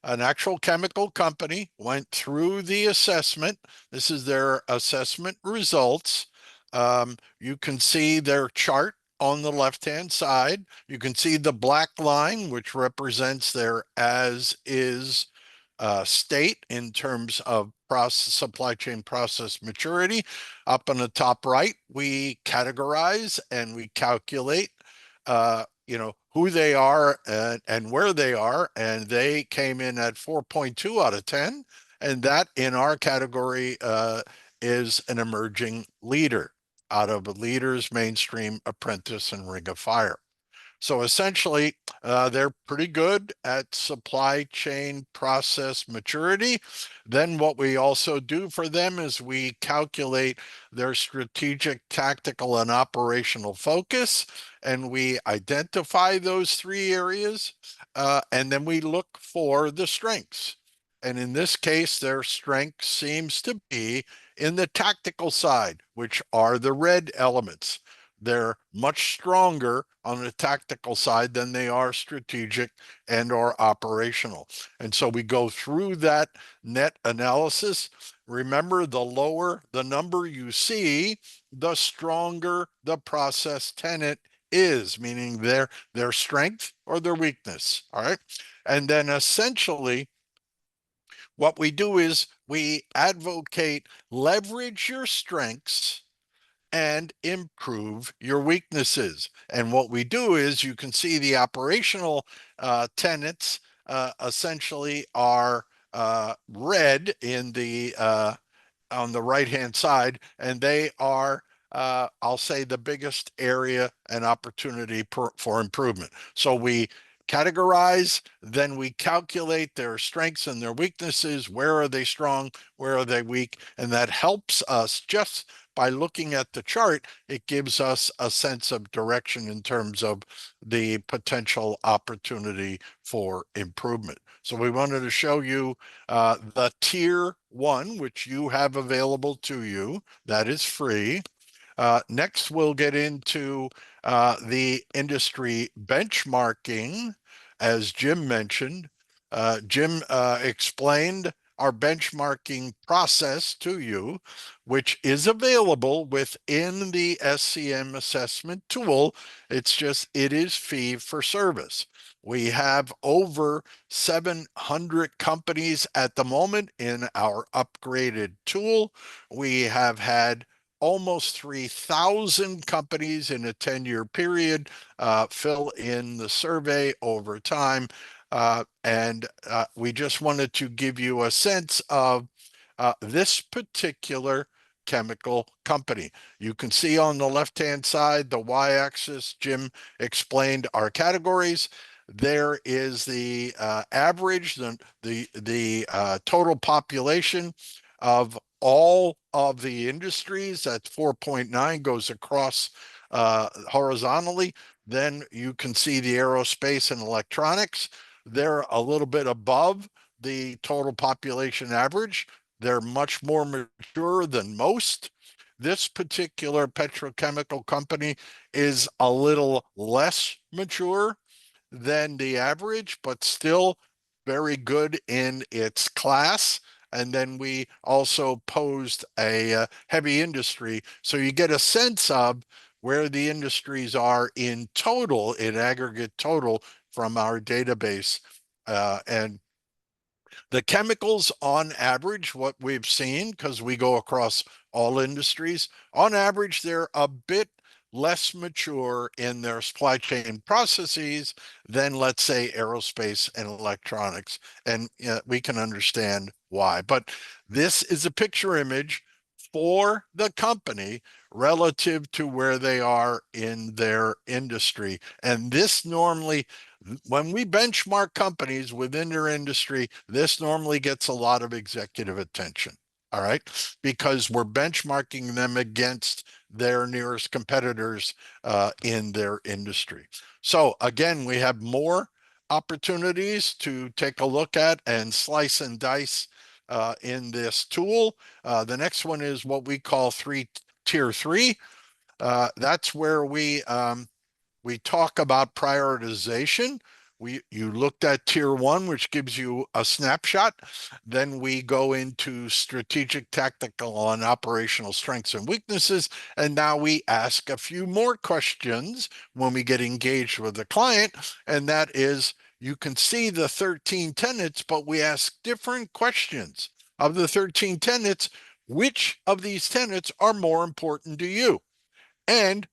actual chemical company went through the assessment. This is their assessment results. You can see their chart on the left-hand side. You can see the black line, which represents their as is state in terms of supply chain process maturity. Up on the top right, we categorize and we calculate who they are and where they are, and they came in at 4.2 out of 10, and that in our category is an emerging leader out of leaders, mainstream, apprentice, and ring of fire. So essentially, they're pretty good at supply chain process maturity. Then what we also do for them is we calculate their strategic, tactical, and operational focus, and we identify those 3 areas, and then we look for the strengths. And in this case, their strength seems to be in the tactical side, which are the red elements. They're much stronger on the tactical side than they are strategic and or operational. And so we go through that net analysis. Remember, the lower the number you see, the stronger the process tenet is, meaning their strength or their weakness. All right. And then essentially, what we do is we advocate leverage your strengths and improve your weaknesses. And what we do is you can see the operational tenets essentially are red in the on the right-hand side, and they are, I'll say, the biggest area and opportunity for improvement. So we categorize, then we calculate their strengths and their weaknesses. Where are they strong? Where are they weak? And that helps us just by looking at the chart. It gives us a sense of direction in terms of the potential opportunity for improvement. So we wanted to show you the tier 1, which you have available to you. That is free. Next, we'll get into the industry benchmarking, as Jim mentioned. Jim explained our benchmarking process to you, which is available within the SCM assessment tool. It is fee for service. We have over 700 companies at the moment in our upgraded tool. We have had almost 3,000 companies in a 10-year period fill in the survey over time. And we just wanted to give you a sense of this particular chemical company. You can see on the left-hand side, the y-axis, Jim explained our categories. There is the average, the total population of all of the industries. That's 4.9, goes across horizontally. Then you can see the aerospace and electronics. They're a little bit above the total population average. They're much more mature than most. This particular petrochemical company is a little less mature than the average, but still very good in its class. And then we also posed a heavy industry. So you get a sense of where the industries are in total, in aggregate total from our database. And the chemicals on average, what we've seen, because we go across all industries, on average, they're a bit less mature in their supply chain processes than, let's say, aerospace and electronics. And we can understand why. But this is a picture image for the company relative to where they are in their industry. And this normally, when we benchmark companies within their industry, this normally gets a lot of executive attention. All right, because we're benchmarking them against their nearest competitors in their industry. So again, we have more opportunities to take a look at and slice and dice in this tool. The next one is what we call tier three. That's where we talk about prioritization. You looked at tier one, which gives you a snapshot. Then we go into strategic, tactical, and operational strengths and weaknesses. And now we ask a few more questions when we get engaged with the client. And that is, you can see the 13 tenets, but we ask different questions. Of the 13 tenets, which of these tenets are more important to you? And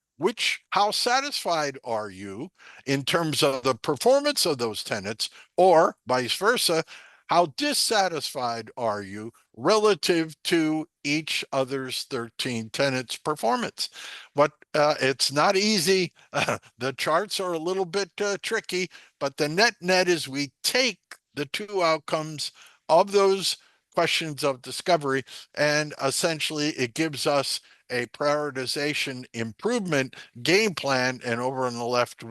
how satisfied are you in terms of the performance of those tenants, or vice versa, how dissatisfied are you relative to each other's 13 tenants performance? But it's not easy. The charts are a little bit tricky, but the net is we take the two outcomes of those questions of discovery, and essentially it gives us a prioritization improvement game plan. And over on the left,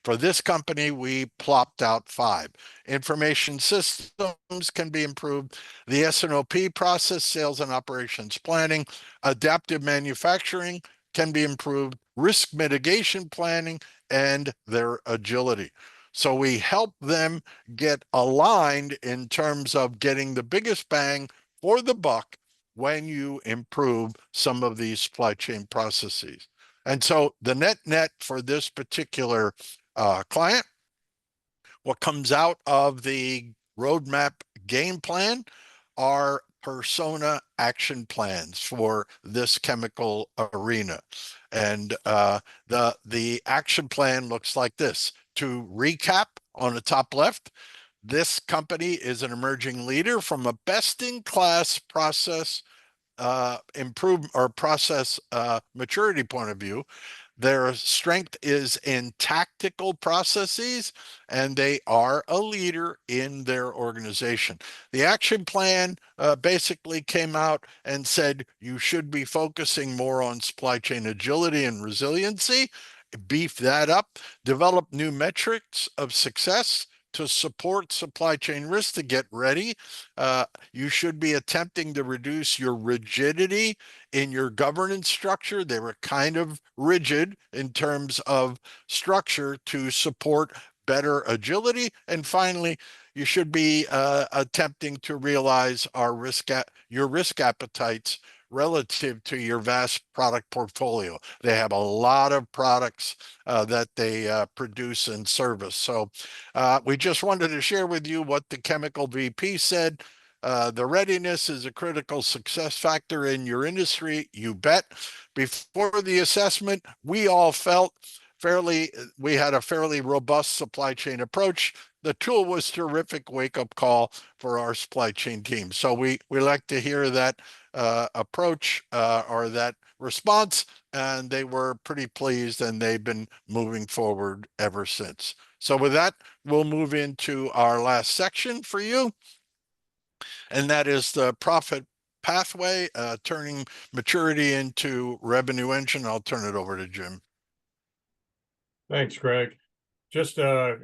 for this company, we plopped out 5. Information systems can be improved. The S&OP process, sales and operations planning, adaptive manufacturing can be improved, risk mitigation planning, and their agility. So we help them get aligned in terms of getting the biggest bang for the buck when you improve some of these supply chain processes. And so the net for this particular client, what comes out of the roadmap game plan are persona action plans for this chemical arena. And the action plan looks like this. To recap, on the top left, this company is an emerging leader from a best-in-class process process maturity point of view. Their strength is in tactical processes, and they are a leader in their organization. The action plan basically came out and said you should be focusing more on supply chain agility and resiliency, beef that up, develop new metrics of success to support supply chain risk to get ready. You should be attempting to reduce your rigidity in your governance structure. They were kind of rigid in terms of structure to support better agility. And finally, you should be attempting to realize your risk appetites relative to your vast product portfolio. They have a lot of products that they produce and service. So we just wanted to share with you what the chemical VP said. The readiness is a critical success factor in your industry, you bet. Before the assessment, we all felt we had a fairly robust supply chain approach. The tool was terrific wake-up call for our supply chain team. So we like to hear that approach or that response, and they were pretty pleased, and they've been moving forward ever since. So with that, we'll move into our last section for you, and that is the profit pathway, turning maturity into revenue engine. I'll turn it over to Jim. Thanks, Greg. Just a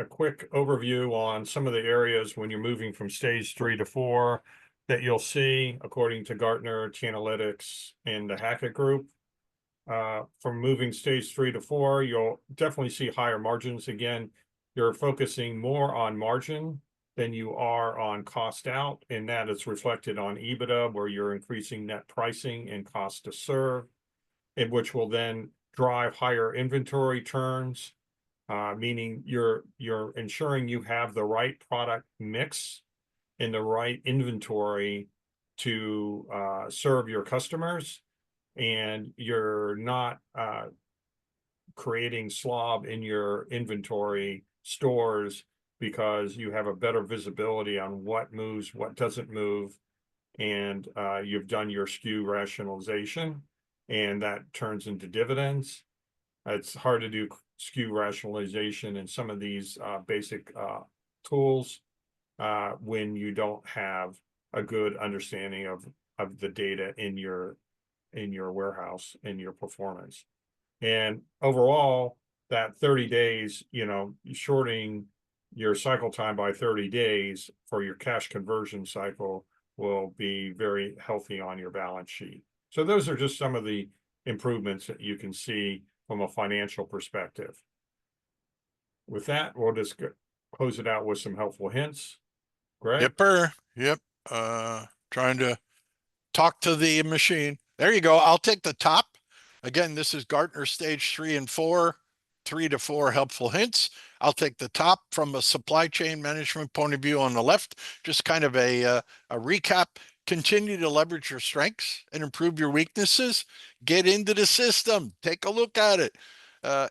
quick overview on some of the areas when you're moving from stage 3 to 4 that you'll see according to Gartner, Chainalytics, and the Hackett Group. From moving stage 3 to 4, you'll definitely see higher margins. Again, you're focusing more on margin than you are on cost out, and that is reflected on EBITDA, where you're increasing net pricing and cost to serve, and which will then drive higher inventory turns, meaning you're ensuring you have the right product mix and the right inventory to serve your customers, and you're not creating slob in your inventory stores because you have a better visibility on what moves, what doesn't move, and you've done your SKU rationalization, and that turns into dividends. It's hard to do SKU rationalization in some of these basic tools when you don't have a good understanding of the data in your warehouse, in your performance. And overall, that 30 days, shorting your cycle time by 30 days for your cash conversion cycle will be very healthy on your balance sheet. So those are just some of the improvements that you can see from a financial perspective. With that, we'll just close it out with some helpful hints. Greg? Yep. Trying to talk to the machine. There you go. I'll take the top. Again, this is Gartner stage 3 and 4, 3 to 4 helpful hints. I'll take the top from a supply chain management point of view on the left, just kind of a recap. Continue to leverage your strengths and improve your weaknesses. Get into the system. Take a look at it.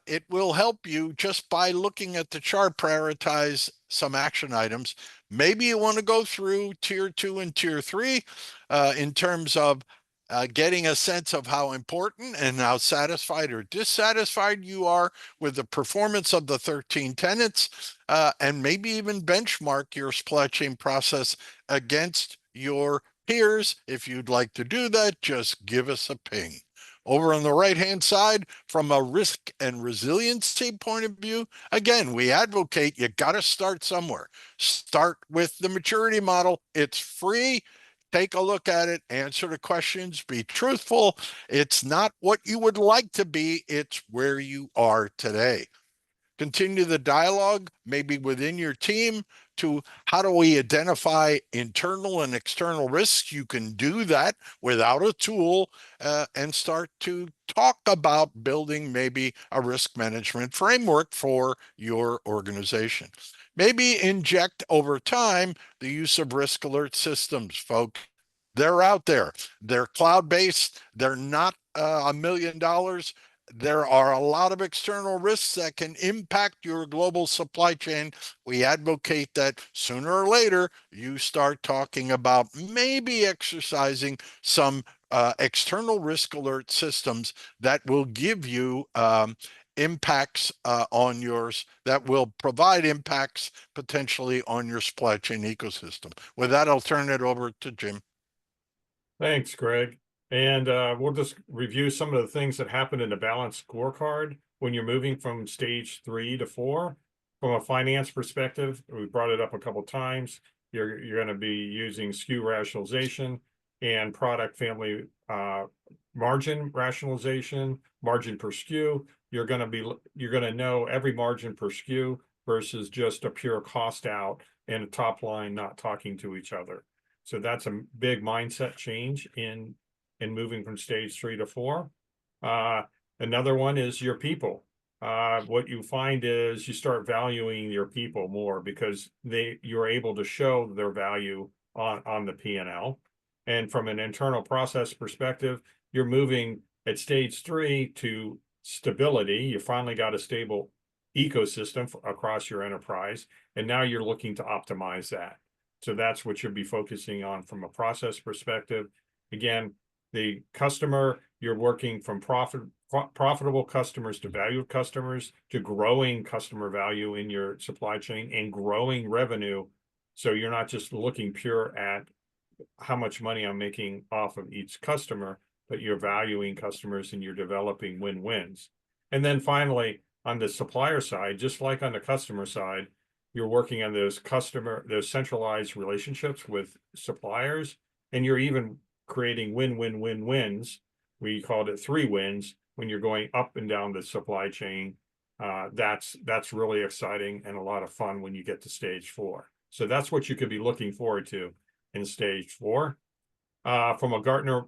It will help you just by looking at the chart, prioritize some action items. Maybe you want to go through tier 2 and tier 3 in terms of getting a sense of how important and how satisfied or dissatisfied you are with the performance of the 13 tenets, and maybe even benchmark your supply chain process against your peers. If you'd like to do that, just give us a ping. Over on the right-hand side, from a risk and resiliency point of view, again, we advocate you got to start somewhere. Start with the maturity model. It's free. Take a look at it, answer the questions, be truthful. It's not what you would like to be, it's where you are today. Continue the dialogue, maybe within your team, to how do we identify internal and external risks. You can do that without a tool and start to talk about building maybe a risk management framework for your organization. Maybe inject over time the use of risk alert systems, folks. They're out there. They're cloud-based. They're not $1 million. There are a lot of external risks that can impact your global supply chain. We advocate that sooner or later you start talking about maybe exercising some external risk alert systems that will give you impacts on yours, that will provide impacts potentially on your supply chain ecosystem. With that, I'll turn it over to Jim. Thanks, Greg. And we'll just review some of the things that happen in the balance scorecard when you're moving from stage 3 to 4. From a finance perspective, we brought it up a couple times. You're going to be using SKU rationalization and product family margin rationalization, margin per SKU. You're going to know every margin per SKU versus just a pure cost out and a top line not talking to each other. So that's a big mindset change in moving from stage 3 to 4. Another one is your people. What you find is you start valuing your people more because you're able to show their value on the P&L. And from an internal process perspective, you're moving at stage 3 to stability. You finally got a stable ecosystem across your enterprise, and now you're looking to optimize that. So that's what you'll be focusing on from a process perspective. Again, the customer, you're working from profitable customers to valued customers to growing customer value in your supply chain and growing revenue. So you're not just looking pure at how much money I'm making off of each customer, but you're valuing customers and you're developing win-wins. And then finally, on the supplier side, just like on the customer side, you're working on those centralized relationships with suppliers, and you're even creating win-win-win-wins. We called it 3 wins when you're going up and down the supply chain. That's really exciting and a lot of fun when you get to stage 4. So that's what you could be looking forward to in stage 4. From a Gartner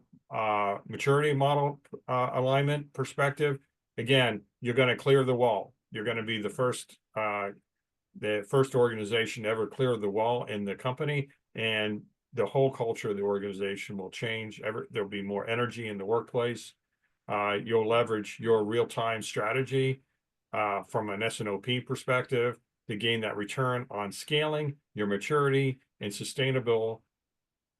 maturity model alignment perspective, again, you're going to clear the wall. You're going to be the first organization to ever clear the wall in the company, and the whole culture of the organization will change. There'll be more energy in the workplace. You'll leverage your real-time strategy from an S&OP perspective to gain that return on scaling, your maturity, and sustainable,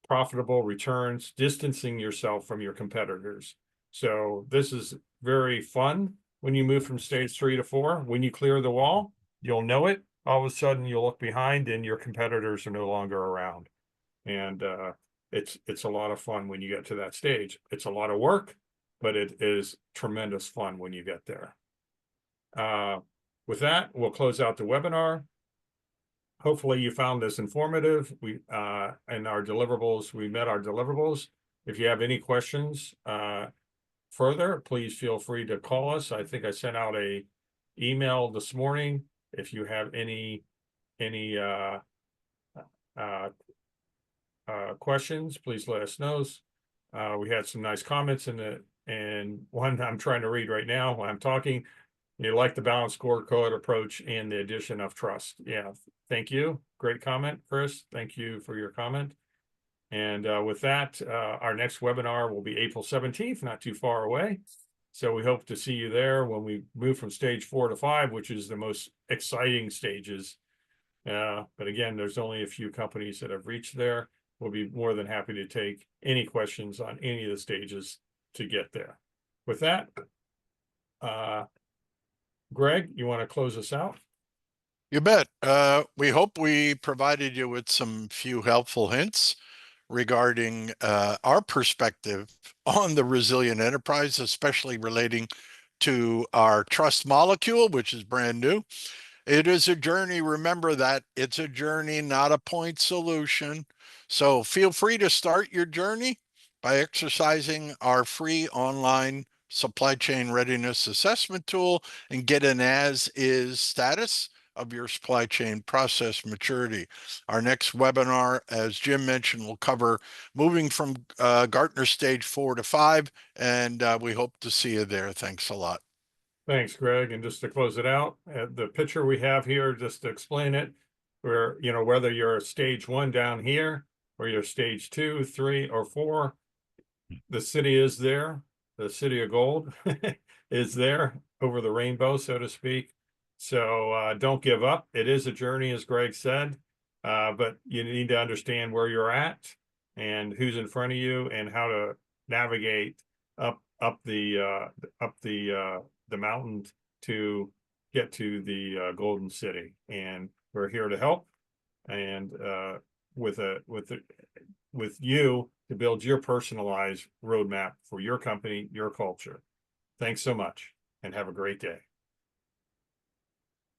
profitable returns, distancing yourself from your competitors. So this is very fun when you move from stage 3 to 4. When you clear the wall, you'll know it. All of a sudden, you'll look behind and your competitors are no longer around. And it's a lot of fun when you get to that stage. It's a lot of work, but it is tremendous fun when you get there. With that, we'll close out the webinar. Hopefully you found this informative. And our deliverables, we met our deliverables. If you have any questions further, please feel free to call us. I think I sent out a email this morning. If you have any questions, please let us know. We had some nice comments and one I'm trying to read right now while I'm talking. You like the balanced scorecard approach and the addition of trust. Yeah, thank you. Great comment, Chris. Thank you for your comment. And with that, our next webinar will be April 17th, not too far away. So we hope to see you there when we move from stage 4 to 5, which is the most exciting stages. But again, there's only a few companies that have reached there. We'll be more than happy to take any questions on any of the stages to get there. With that, Greg, you want to close us out? You bet. We hope we provided you with some few helpful hints regarding our perspective on the resilient enterprise, especially relating to our trust molecule, which is brand new. It is a journey. Remember that it's a journey, not a point solution. So feel free to start your journey by exercising our free online supply chain readiness assessment tool and get an as-is status of your supply chain process maturity. Our next webinar, as Jim mentioned, will cover moving from Gartner stage 4 to 5, and we hope to see you there. Thanks a lot. Thanks, Greg. And just to close it out, the picture we have here, just to explain it, where, whether you're stage 1 down here, or you're stage 2, 3, or 4, the city is there. The city of gold is there over the rainbow, so to speak. So don't give up. It is a journey, as Greg said, but you need to understand where you're at and who's in front of you and how to navigate up the mountain to get to the golden city. And we're here to help and with you to build your personalized roadmap for your company, your culture. Thanks so much, and have a great day.